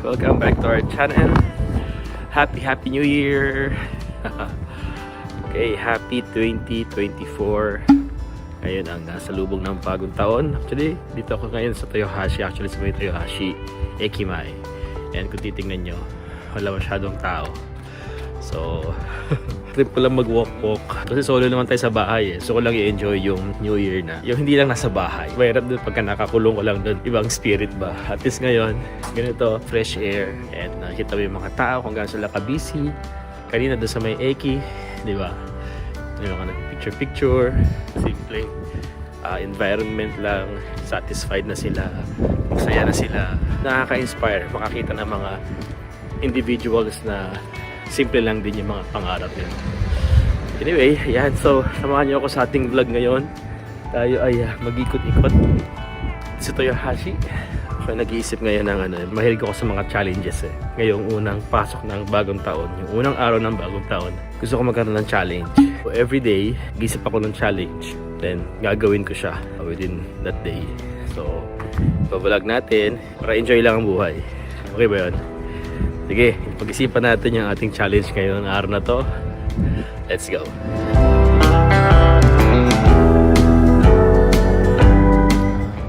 Welcome back to our channel. Happy New Year. Okay, happy 2024. Ngayon ang nasa lubog ng bagong taon. Actually, dito ako ngayon sa Toyohashi. Actually, sa may Toyohashi Ekimae. And kung titingnan nyo, wala masyadong tao. So, trip ko lang mag-walk-walk. Kasi solo naman tayo sa bahay eh. So, ko lang i-enjoy yung New Year na. Yung hindi lang nasa bahay. Mahirap doon pagka nakakulong ko lang doon. Ibang spirit ba? At least ngayon, ganito, fresh air. And nakita mo yung mga tao kung gaano sila ka-busy. Kanina doon sa may Eki, di ba? Yung mga nag-picture-picture. Simple environment lang. Satisfied na sila. Masaya na sila. Nakaka-inspire. Makakita ng mga individuals na simple lang din yung mga pangarap nila. Anyway, yan. So, samahan niyo ako sa ating vlog ngayon. Tayo ay mag-ikot-ikot sa Toyohashi. So, nag-iisip ngayon ng mahilig ako sa mga challenges eh. Ngayong unang pasok ng bagong taon, yung unang araw ng bagong taon, gusto ko magkaroon ng challenge. So, every day, gisip ako ng challenge. Then, gagawin ko siya within that day. So, ipa-vlog natin para enjoy lang ang buhay. Okay ba yun? Sige, pag-isipan natin yung ating challenge ngayon ng araw na to. Let's go!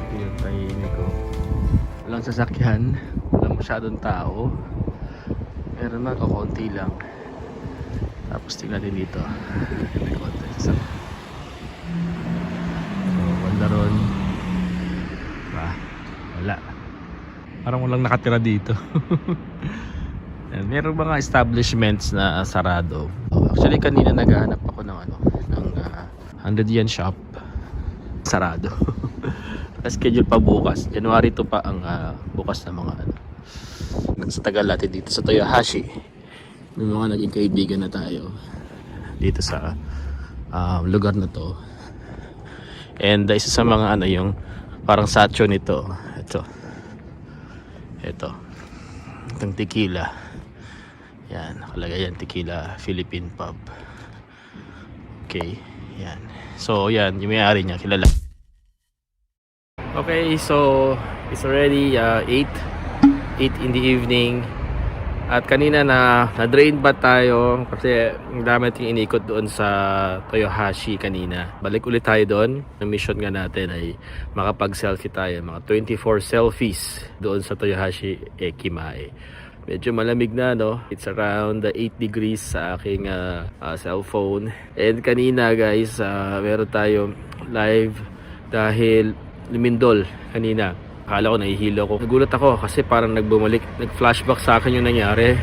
Pinatahimik ko. Walang sasakyan, walang masyadong tao. Meron man, kakunti lang. Tapos tingnan din dito. May konti sasakyan. So, wala ron. Wala. Parang walang nakatira dito. Meron mga establishments na sarado. Actually kanina naghahanap ako ng ng 100 yen shop. Sarado. Schedule pa bukas. January 2 pa ang bukas na mga sa tagal natin dito sa Toyohashi. May mga naging kaibigan na tayo dito sa lugar na to. And isa sa mga yung parang sacho nito. Ito. Itong tequila. Yan, nakalagay yan, Tequila Philippine Pub. Okay, yan. So, yan, yung may-ari niya, kilala. Okay, so it's already 8 in the evening. At kanina na-drain ba tayo kasi ang dami nating inikot doon sa Toyohashi kanina. Balik ulit tayo doon. Ang mission nga natin ay makapag-selfie tayo. Mga 24 selfies doon sa Toyohashi Ekimae. Medyo malamig na, no? It's around 8 degrees sa aking cellphone. And kanina guys, meron tayong live dahil lumindol kanina. Akala ko nahihilo ko. Nagulat ako kasi parang nag-flashback sa akin yung nangyari.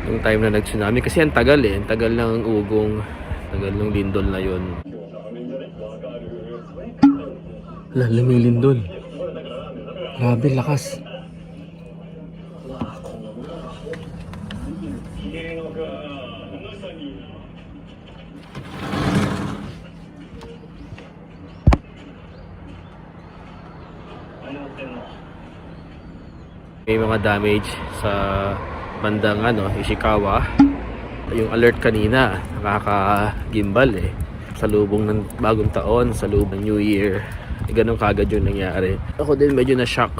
Yung time na nag-tsunami. Kasi ang tagal eh. Ang tagal ng ugong. Tagal ng lindol na yun. Lumilindol. Grabe, lakas. May mga damage sa bandang Ishikawa. Yung alert kanina nakaka-gimbal eh. Sa lubong ng bagong taon, sa lubong ng New Year, ganun kagad yung nangyari. Ako din medyo na-shock.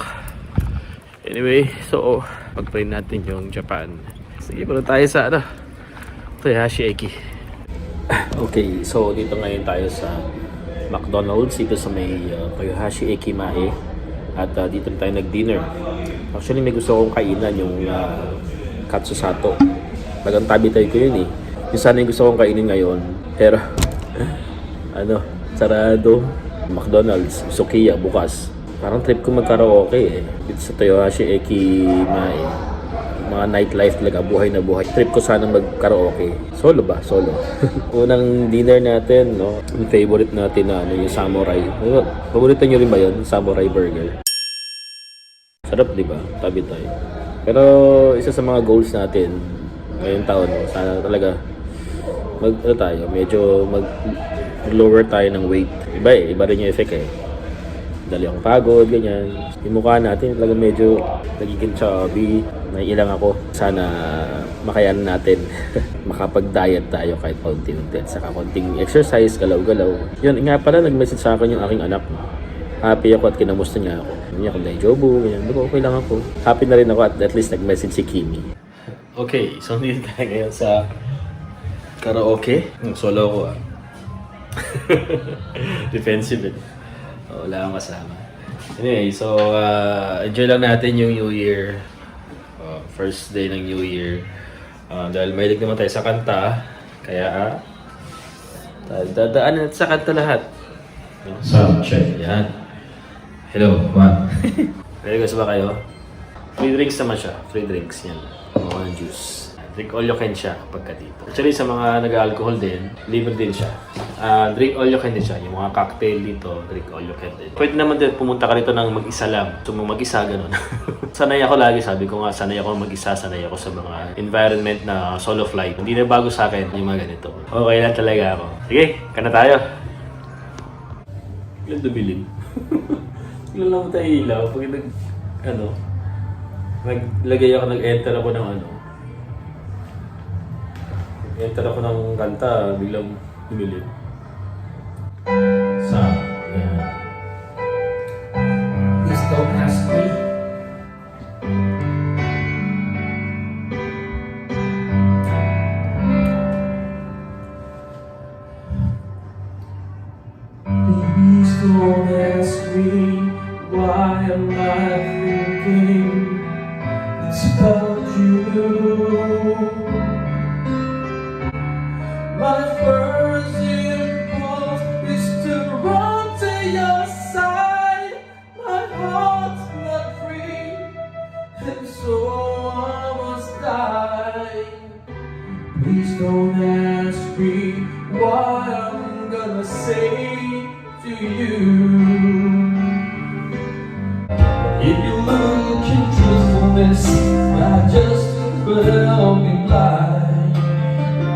Anyway, so pag-pray natin yung Japan. Sige, pala tayo sa Toyohashi Eki. Okay, so dito ngayon tayo sa McDonald's dito sa may Toyohashi Ekimae. At dito tayo nag-dinner. Actually may gusto akong kainan yung katsusato. Tagang tabi tayo ko yun eh. Yung sana yung gusto kong kainin ngayon. Pero sarado. McDonald's, Sukiya bukas. Parang trip ko mag-karaoke eh. Dito sa Toyohashi Ekimae. Mga nightlife talaga, buhay na buhay. Trip ko sana mag-karaoke. Solo ba? Solo. Unang dinner natin, no? Yung favorite natin na yung samurai. Paborito nyo rin ba yun? Samurai burger. Sarap, di ba? Tabi tayo. Pero isa sa mga goals natin ngayong taon, sana talaga medyo mag-lower tayo ng weight. Iba rin yung effect eh. Dali ang pagod, ganyan. Yung mukha natin talaga medyo nagiging chubby. Naiilang ako. Sana makayanan natin. Makapag-diet tayo kahit paunti-unti. At saka konting exercise, galaw-galaw. Yun, nga pala nag-message sa akin yung aking anak. happy ako at kinamusta niya ako. Sabi niya kung jobo, ganyan. Bago okay lang ako. Happy na rin ako at least nag-message si Kimi. Okay, so dito tayo ngayon sa karaoke. Solo ko defensive wala akong kasama. Anyway, so enjoy lang natin yung New Year. First day ng New Year. Dahil mahilig naman tayo sa kanta. Kaya dadaan natin sa kanta lahat. Sound check. Yan. Hello, what? Ready ba kayo? Free drinks naman siya. Free drinks yan. Mga juice. Drink all you can siya kapag dito. Actually, sa mga nag-alcohol din, libre din siya. Drink all you can din siya. Yung mga cocktail dito, drink all you can din. Pwede naman din pumunta ka rito ng mag-isa lang. So, mag-isa, ganun. Sanay ako lagi, sabi ko nga, sanay ako mag-isa, sanay ako sa mga environment na solo flight. Hindi na bago sa akin yung mga ganito. Okay lang talaga ako. Sige, kana tayo. Ilan dumilim? Ilan lang tayo ilaw. Pag naglagay ako, nag-enter ako ng enter ako ng kanta, biglang dumilim. Yan. Please don't ask me. Please don't ask me why am I thinking it's about you. My first impulse is to run to your side. My heart's not free, and so I must die. Please don't ask me what I'm gonna say to you. If you look in truthfulness, I just will be blind.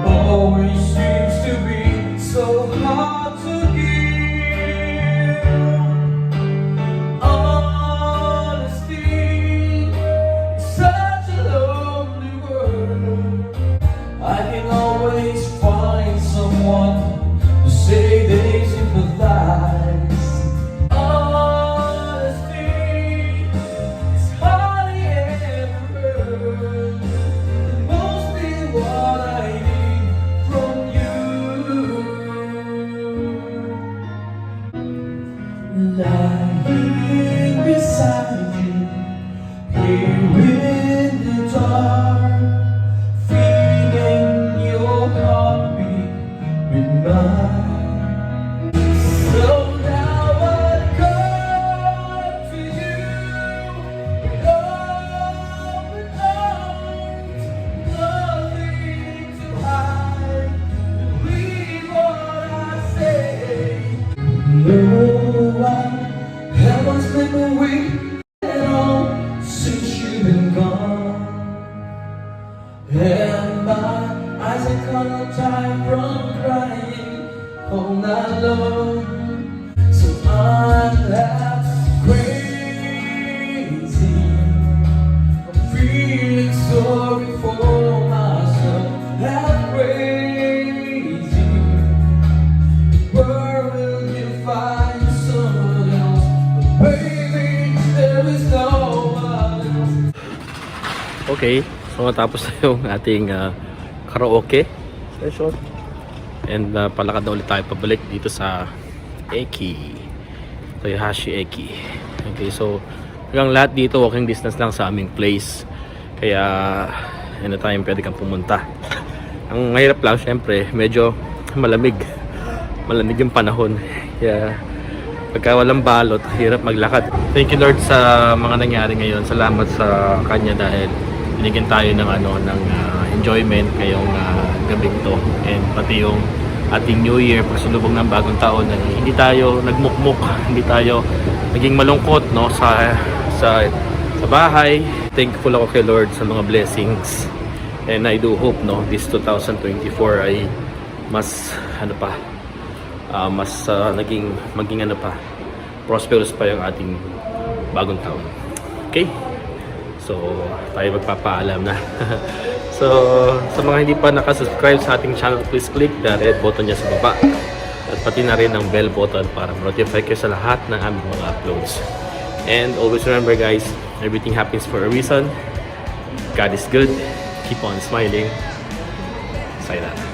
Always seems to be so hard to give. Honesty is such a lonely word. I can always find someone to say they sympathize. Honesty is hardly ever heard. And mostly what I need from you. Lying beside you, here in the dark, feeling your heartbeat with mine. So now I come to you with open arms, nothing to hide. Believe what I say. No one has been away at all since you've been gone. And my eyes are gonna die from crying all night long. So I'm half crazy. I'm feeling sorry for myself. Half crazy. Where will you find someone else? But baby, there is no one else. Okay, so matapos na yung ating karaoke session. And palakad na ulit tayo pabalik dito sa Eki. Toyohashi Eki. Okay, so hanggang lahat dito walking distance lang sa aming place. Kaya anytime pwede kang pumunta. Ang mahirap lang syempre, medyo malamig. Malamig yung panahon. Kaya pagka walang balot, hirap maglakad. Thank you Lord sa mga nangyari ngayon. Salamat sa Kanya dahil binigyan tayo ng enjoyment ngayong gabing to, and pati yung ating New Year, pagsulubong ng bagong taon, na hindi tayo nagmukmuk, hindi tayo naging malungkot sa bahay. Thankful ako kay Lord sa mga blessings, and I do hope this 2024 ay mas maging prosperous pa yung ating bagong taon. Okay? So, tayo magpapaalam na. So, sa mga hindi pa nakasubscribe sa ating channel, please click the red button niya sa baba. at pati na rin ang bell button para ma-notify kayo sa lahat ng aming mga uploads. And always remember guys, everything happens for a reason. God is good. Keep on smiling. Sayonara.